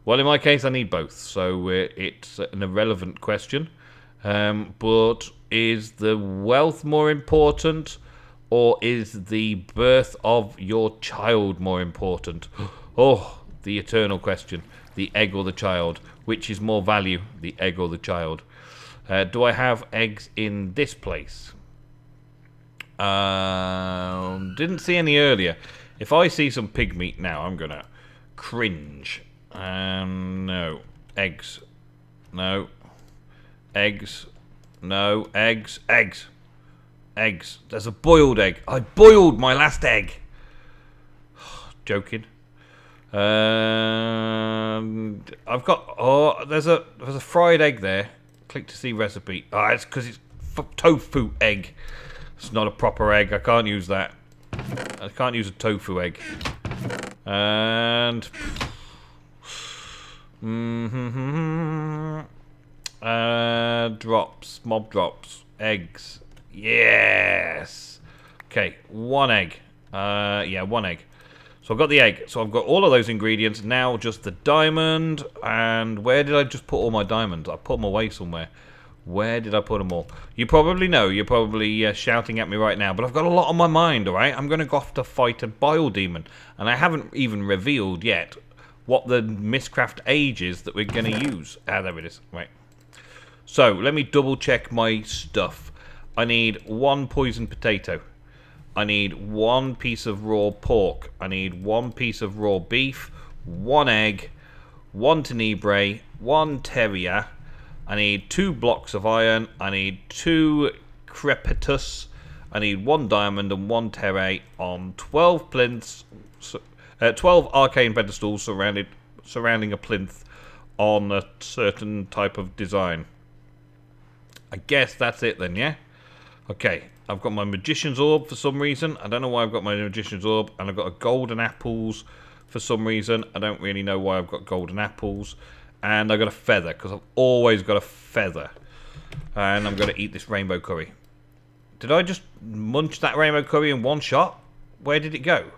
Well, in my case, I need both, so it's an irrelevant question. But is the wealth more important, or is the birth of your child more important? Oh, the eternal question. The egg or the child? Which is more value, the egg or the child? Do I have eggs in this place? Didn't see any earlier. If I see some pig meat now, I'm gonna cringe. No. Eggs. No. Eggs. No. Eggs. Eggs. Eggs. There's a boiled egg. I boiled my last egg. Joking. I've got... Oh, there's a fried egg there. Click to see recipe. Ah, it's because it's tofu egg. It's not a proper egg. I can't use that. I can't use a tofu egg. And... drops. Mob drops. Eggs. Yes! Okay, 1 egg. Yeah, 1 egg. So I've got the egg. So I've got all of those ingredients. Now just the diamond. And where did I just put all my diamonds? I put them away somewhere. Where did I put them all? You probably know. You're probably shouting at me right now. But I've got a lot on my mind, alright? I'm going to go off to fight a Bile demon. And I haven't even revealed yet what the Mistcraft age is that we're going to use. Ah, there it is. Right. So, let me double check my stuff. I need 1 poisoned potato. I need 1 piece of raw pork. I need 1 piece of raw beef. 1 egg. 1 tenebrae. 1 terrier. I need 2 blocks of iron. I need 2 crepitus. I need 1 diamond and 1 terre on 12 plinths. 12 arcane pedestals surrounding a plinth on a certain type of design. I guess that's it then, yeah? Okay, I've got my magician's orb for some reason. I don't know why I've got my magician's orb. And I've got a golden apples for some reason. I don't really know why I've got golden apples. And I've got a feather, because I've always got a feather. And I'm going to eat this rainbow curry. Did I just munch that rainbow curry in one shot? Where did it go?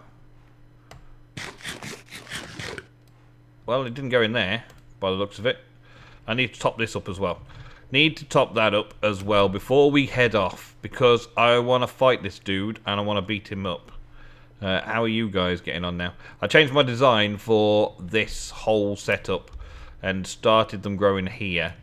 Well, it didn't go in there, by the looks of it. I need to top this up as well. Need to top that up as well before we head off, because I want to fight this dude and I want to beat him up. How are you guys getting on now? I changed my design for this whole setup and started them growing here.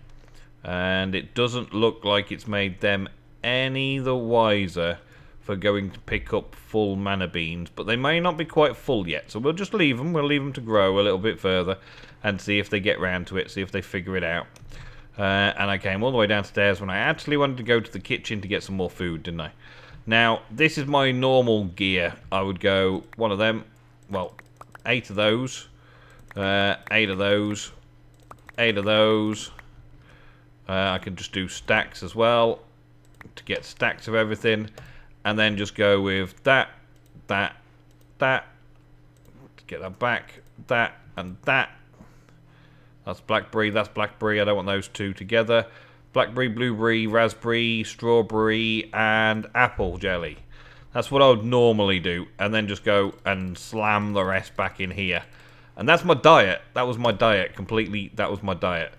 And it doesn't look like it's made them any the wiser for going to pick up full mana beans, but they may not be quite full yet, so we'll just leave them. We'll leave them to grow a little bit further and see if they get round to it, see if they figure it out. And I came all the way downstairs when I actually wanted to go to the kitchen to get some more food, didn't I? Now, this is my normal gear. I would go one of them. Well, 8 of those. 8 of those. 8 of those. I can just do stacks as well to get stacks of everything. And then just go with that, that, that. To get that back. That and that. That's blackberry, that's blackberry. I don't want those two together. Blackberry, blueberry, raspberry, strawberry, and apple jelly. That's what I would normally do. And then just go and slam the rest back in here. And that's my diet. That was my diet. Completely, that was my diet.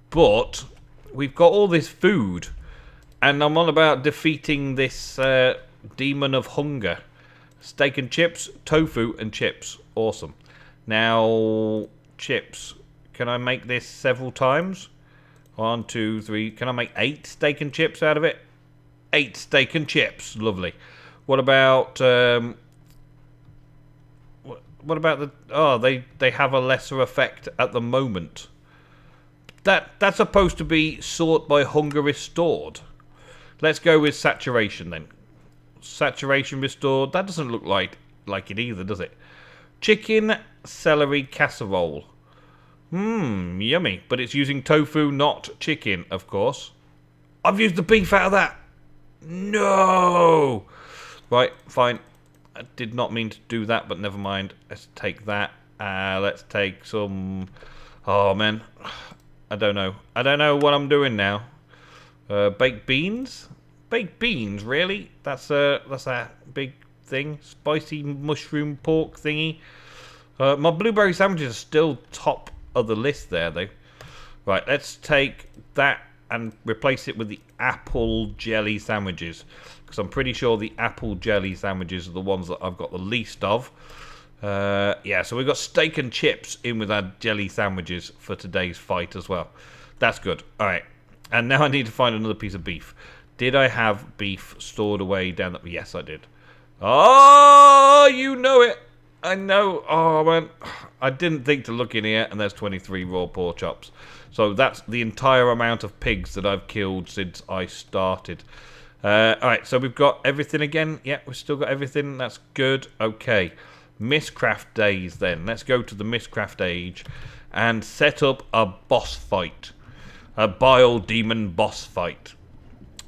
But we've got all this food. And I'm on about defeating this demon of hunger. Steak and chips, tofu and chips. Awesome. Now, chips. Can I make this several times? 1, 2, 3. Can I make 8 steak and chips out of it? 8 steak and chips. Lovely. What about what about the... Oh, they have a lesser effect at the moment. That's supposed to be sort by hunger restored. Let's go with saturation then. Saturation restored. That doesn't look like it either, does it? Chicken celery casserole. Yummy. But it's using tofu, not chicken, of course. I've used the beef out of that. No! Right, fine. I did not mean to do that, but never mind. Let's take that. Let's take some... Oh, man. I don't know. I don't know what I'm doing now. Baked beans? Baked beans, really? That's a big thing. Spicy mushroom pork thingy. My blueberry sandwiches are still top of the list there, though. Right, let's take that and replace it with the apple jelly sandwiches. Because I'm pretty sure the apple jelly sandwiches are the ones that I've got the least of. Yeah, so we've got steak and chips in with our jelly sandwiches for today's fight as well. That's good. Alright. And now I need to find another piece of beef. Did I have beef stored away down the... Yes, I did. Oh, you know it. I know. Oh, man. I didn't think to look in here, and there's 23 raw pork chops. So that's the entire amount of pigs that I've killed since I started. Alright, so we've got everything again. Yeah, we've still got everything. That's good. Okay. Mistcraft days, then. Let's go to the Mistcraft age and set up a boss fight. A Bile demon boss fight.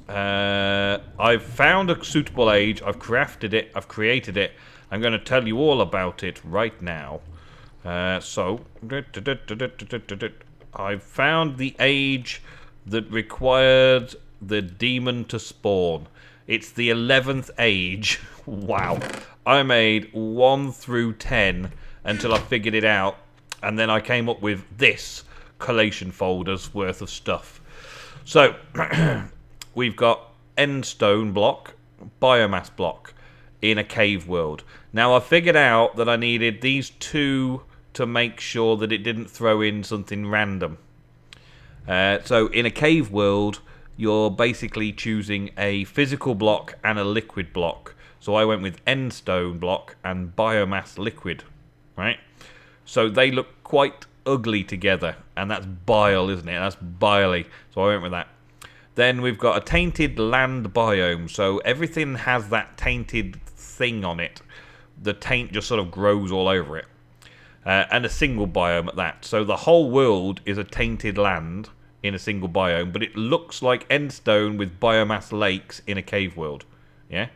I've found a suitable age. I've crafted it. I've created it. I'm going to tell you all about it right now. So, I've found the age that required the demon to spawn. It's the 11th age. Wow. I made 1 through 10 until I figured it out. And then I came up with this collation folder's worth of stuff. So, we've got endstone block, biomass block in a cave world. Now, I figured out that I needed these two to make sure that it didn't throw in something random. So, in a cave world, you're basically choosing a physical block and a liquid block. So, I went with endstone block and biomass liquid, right? So, they look quite ugly together, and that's bile, isn't it? That's biley. So, I went with that. Then we've got a tainted land biome. So, everything has that tainted thing on it. The taint just sort of grows all over it. And a single biome at that. So the whole world is a tainted land in a single biome, but it looks like endstone with biomass lakes in a cave world. Yeah.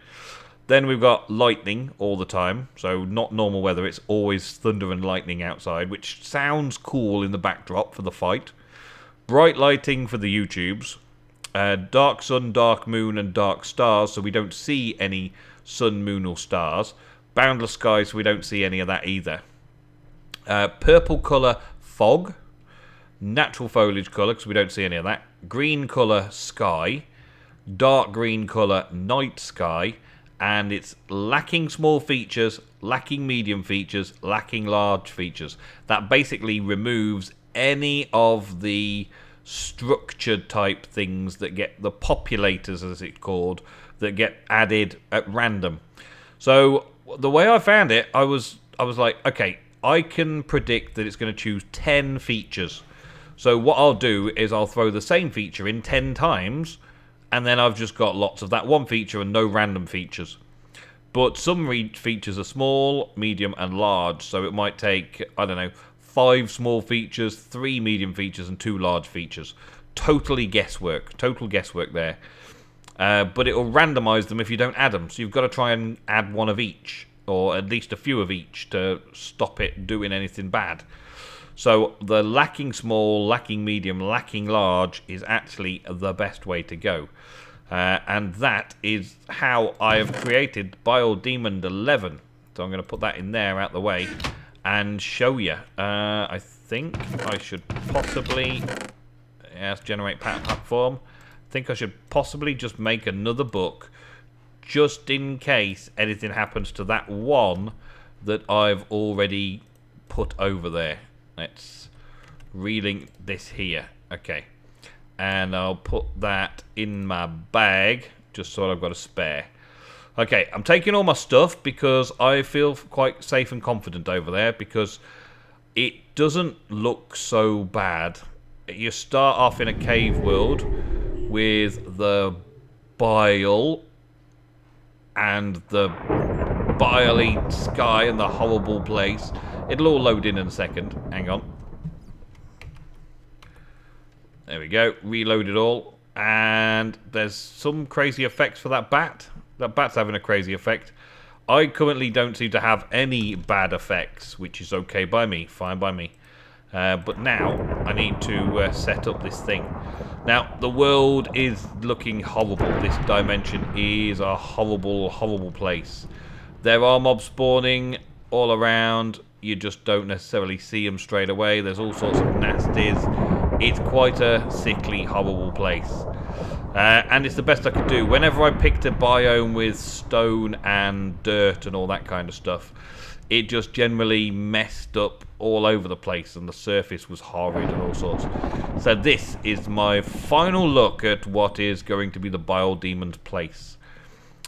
Then we've got lightning all the time. So not normal weather, it's always thunder and lightning outside, which sounds cool in the backdrop for the fight. Bright lighting for the YouTubes. Dark sun, dark moon, and dark stars, so we don't see any sun, moon, or stars. Boundless sky, so we don't see any of that either. Purple colour, fog. Natural foliage colour, because we don't see any of that. Green colour, sky. Dark green colour, night sky. And it's lacking small features, lacking medium features, lacking large features. That basically removes any of the structured type things that get the populators, as it's called, that get added at random. So the way I found it, I was like, okay, I can predict that it's going to choose 10 features. So what I'll do is I'll throw the same feature in 10 times, And then I've just got lots of that one feature and no random features. But some features are small, medium, and large. So it might take, I don't know, 5 small features, 3 medium features, and 2 large features. Totally guesswork. Total guesswork there. But it will randomize them if you don't add them. So you've got to try and add one of each, or at least a few of each, to stop it doing anything bad. So the lacking small, lacking medium, lacking large is actually the best way to go. And that is how I have created Bile Demon 11. So I'm going to put that in there out the way and show you. I think I should possibly... Yes, generate platform. I think I should possibly just make another book just in case anything happens to that one that I've already put over there. Let's relink this here. Okay. And I'll put that in my bag just so I've got a spare. Okay, I'm taking all my stuff because I feel quite safe and confident over there because it doesn't look so bad. You start off in a cave world with the Bile and the Bile Skye and the horrible place. It'll all load in a second. Hang on. There we go. Reload it all. And there's some crazy effects for that bat. That bat's having a crazy effect. I currently don't seem to have any bad effects, which is okay by me. Fine by me. But now I need to set up this thing. Now, the world is looking horrible. This dimension is a horrible, horrible place. There are mobs spawning all around. You just don't necessarily see them straight away. There's all sorts of nasties. It's quite a sickly, horrible place. And it's the best I could do. Whenever I picked a biome with stone and dirt and all that kind of stuff, it just generally messed up all over the place and the surface was horrid and all sorts. So this is my final look at what is going to be the Bile Demon's place.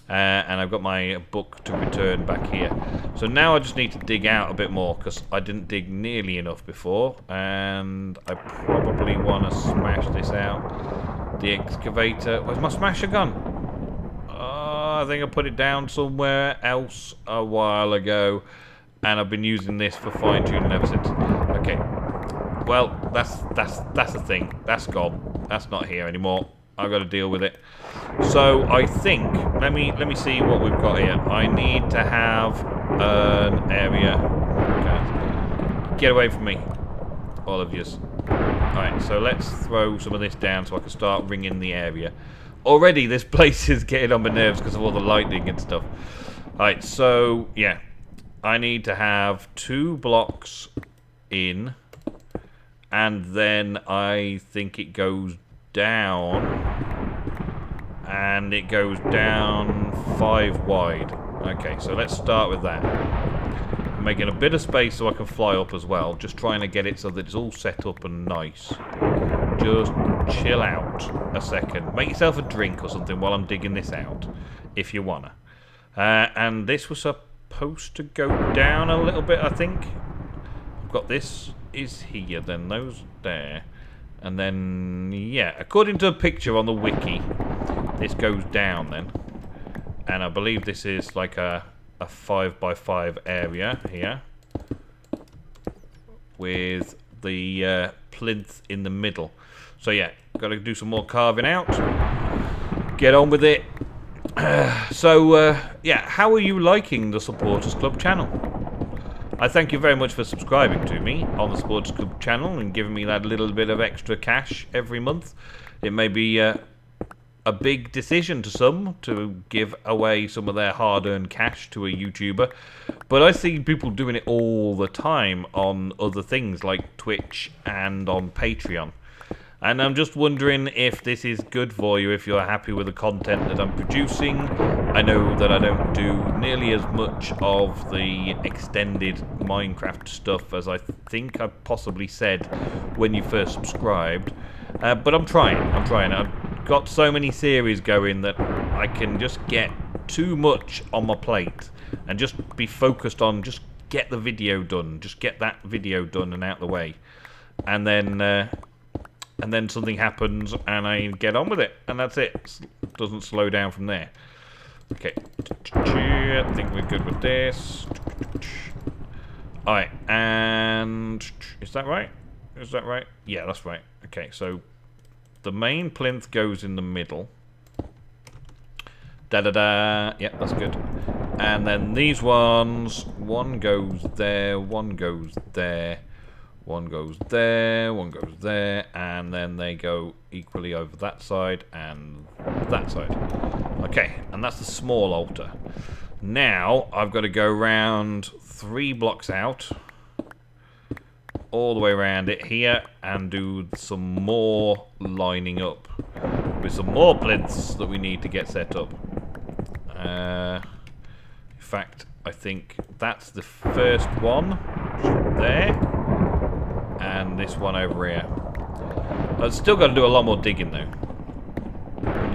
And I've got my book to return back here. So now I just need to dig out a bit more because I didn't dig nearly enough before. And I probably want to smash this out. The excavator. Where's my smasher gone? I think I put it down somewhere else a while ago. And I've been using this for fine-tuning ever since. Okay. Well, that's the thing. That's gone. That's not here anymore. I've got to deal with it. So I think let me see what we've got here. I need to have an area. Okay. Get away from me, all of yous. Alright, so let's throw some of this down so I can start ringing the area. Already this place is getting on my nerves because of all the lightning and stuff. Alright, so yeah. I need to have 2 blocks in, and then I think it goes down, and it goes down 5 wide. Okay, so let's start with that. I'm making a bit of space so I can fly up as well, just trying to get it so that it's all set up and nice. Just chill out a second. Make yourself a drink or something while I'm digging this out, if you wanna. And this was supposed to go down a little bit, I think. I've got this is here, then those there. And then, yeah, according to a picture on the wiki, this goes down then. And I believe this is like a 5x5 area here. With the plinth in the middle. So yeah, got to do some more carving out. Get on with it. Yeah, how are you liking the Supporters Club channel? I thank you very much for subscribing to me on the Supporters Club channel and giving me that little bit of extra cash every month. It may be a big decision to some to give away some of their hard-earned cash to a YouTuber, but I see people doing it all the time on other things like Twitch and on Patreon. And I'm just wondering if this is good for you, if you're happy with the content that I'm producing. I know that I don't do nearly as much of the extended Minecraft stuff as I think I possibly said when you first subscribed. But I'm trying. I've got so many series going that I can just get too much on my plate and just be focused on just get the video done. Just get that video done and out the way. And then and then something happens and I get on with it, and that's it. It doesn't slow down from there. Okay, I think we're good with this. Alright, and is that right? Is that right? Yeah, that's right. Okay, so the main plinth goes in the middle. Da-da-da. Yeah, that's good. And then these ones, one goes there, one goes there, one goes there, one goes there, and then they go equally over that side and that side. Okay, and that's the small altar. Now, I've got to go round 3 blocks out, all the way around it here, and do some more lining up with some more plinths that we need to get set up. In fact, I think that's the first one there, and this one over here. I've still got to do a lot more digging though.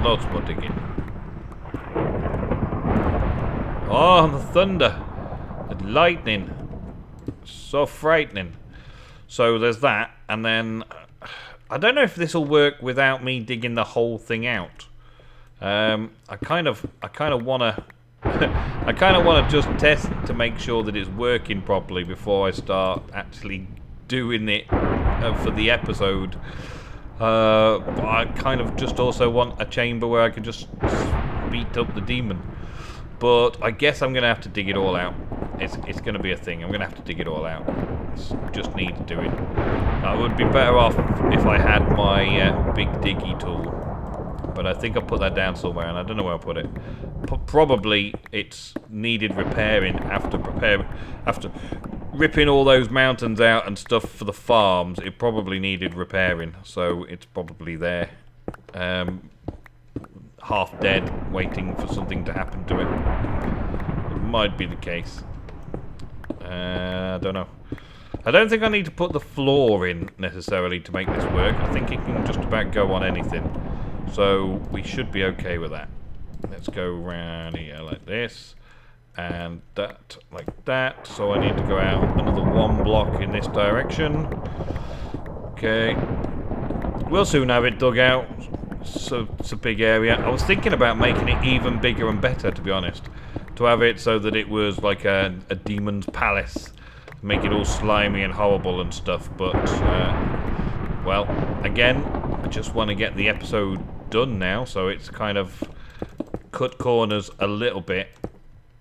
Lots more digging. Oh, the thunder, the lightning, so frightening. So there's that, and then I don't know if this will work without me digging the whole thing out. I kind of wanna, I kind of wanna just test to make sure that it's working properly before I start actually doing it for the episode. I kind of just also want a chamber where I can just beat up the demon. But I guess I'm going to have to dig it all out. It's going to be a thing. I'm going to have to dig it all out. Just need to do it. I would be better off if I had my big diggy tool. But I think I'll put that down somewhere, and I don't know where I'll put it. Probably it's needed repairing after ripping all those mountains out and stuff for the farms. It probably needed repairing, so it's probably there. Half dead, waiting for something to happen to it. It might be the case. I don't know. I don't think I need to put the floor in necessarily to make this work. I think it can just about go on anything. So we should be okay with that. Let's go around here like this. And that like that. So I need to go out another 1 block in this direction. Okay. We'll soon have it dug out. So it's a big area. I was thinking about making it even bigger and better, to be honest. To have it so that it was like a demon's palace. Make it all slimy and horrible and stuff. But, well, again, I just want to get the episode done now. So it's kind of cut corners a little bit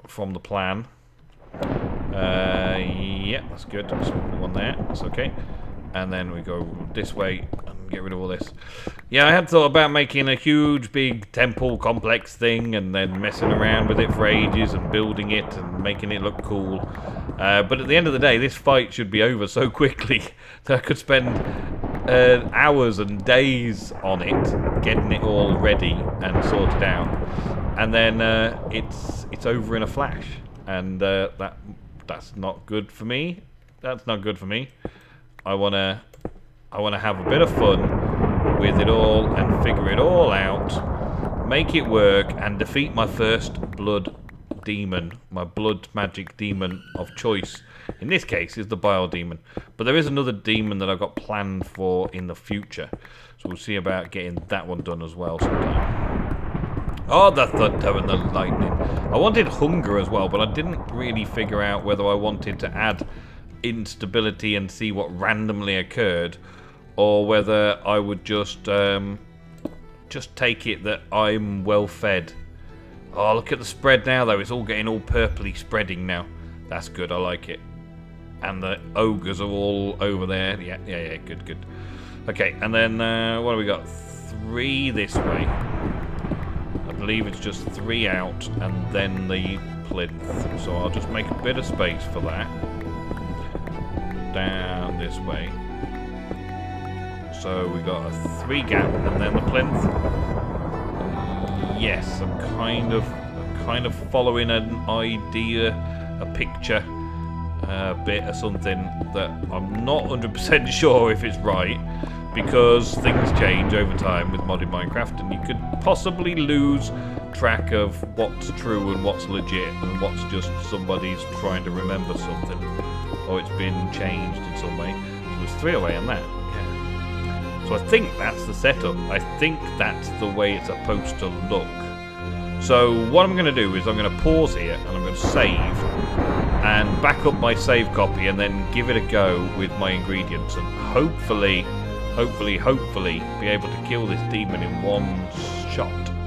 from the plan. Yeah, that's good. Just one there. That's okay. And then we go this way and get rid of all this. Yeah, I had thought about making a huge, big temple complex thing and then messing around with it for ages and building it and making it look cool. But at the end of the day, this fight should be over so quickly that I could spend hours and days on it, getting it all ready and sorted out. And then it's over in a flash. And that's not good for me. That's not good for me. I wanna have a bit of fun with it all and figure it all out, make it work, and defeat my first blood demon, my blood magic demon of choice. In this case, is the Bile demon, but there is another demon that I've got planned for in the future, so we'll see about getting that one done as well sometime. Oh, the thunder and the lightning. I wanted hunger as well, but I didn't really figure out whether I wanted to add instability and see what randomly occurred, or whether I would just take it that I'm well fed. Oh, look at the spread now though, it's all getting all purpley spreading now. That's good, I like it. And the ogres are all over there. Yeah, good. Okay, and then what do we got? 3 this way. I believe it's just 3 out and then the plinth, so I'll just make a bit of space for that. Down this way. So we got a 3 gap and then the plinth. Yes, I'm kind of following an idea, a picture, a bit of something that I'm not 100% sure if it's right, because things change over time with modded Minecraft, and you could possibly lose track of what's true and what's legit and what's just somebody's trying to remember something, or it's been changed in some way. So there's 3 away on that. Yeah. So I think that's the setup. I think that's the way it's supposed to look. So what I'm going to do is I'm going to pause here and I'm going to save and back up my save copy and then give it a go with my ingredients and hopefully be able to kill this demon in one shot.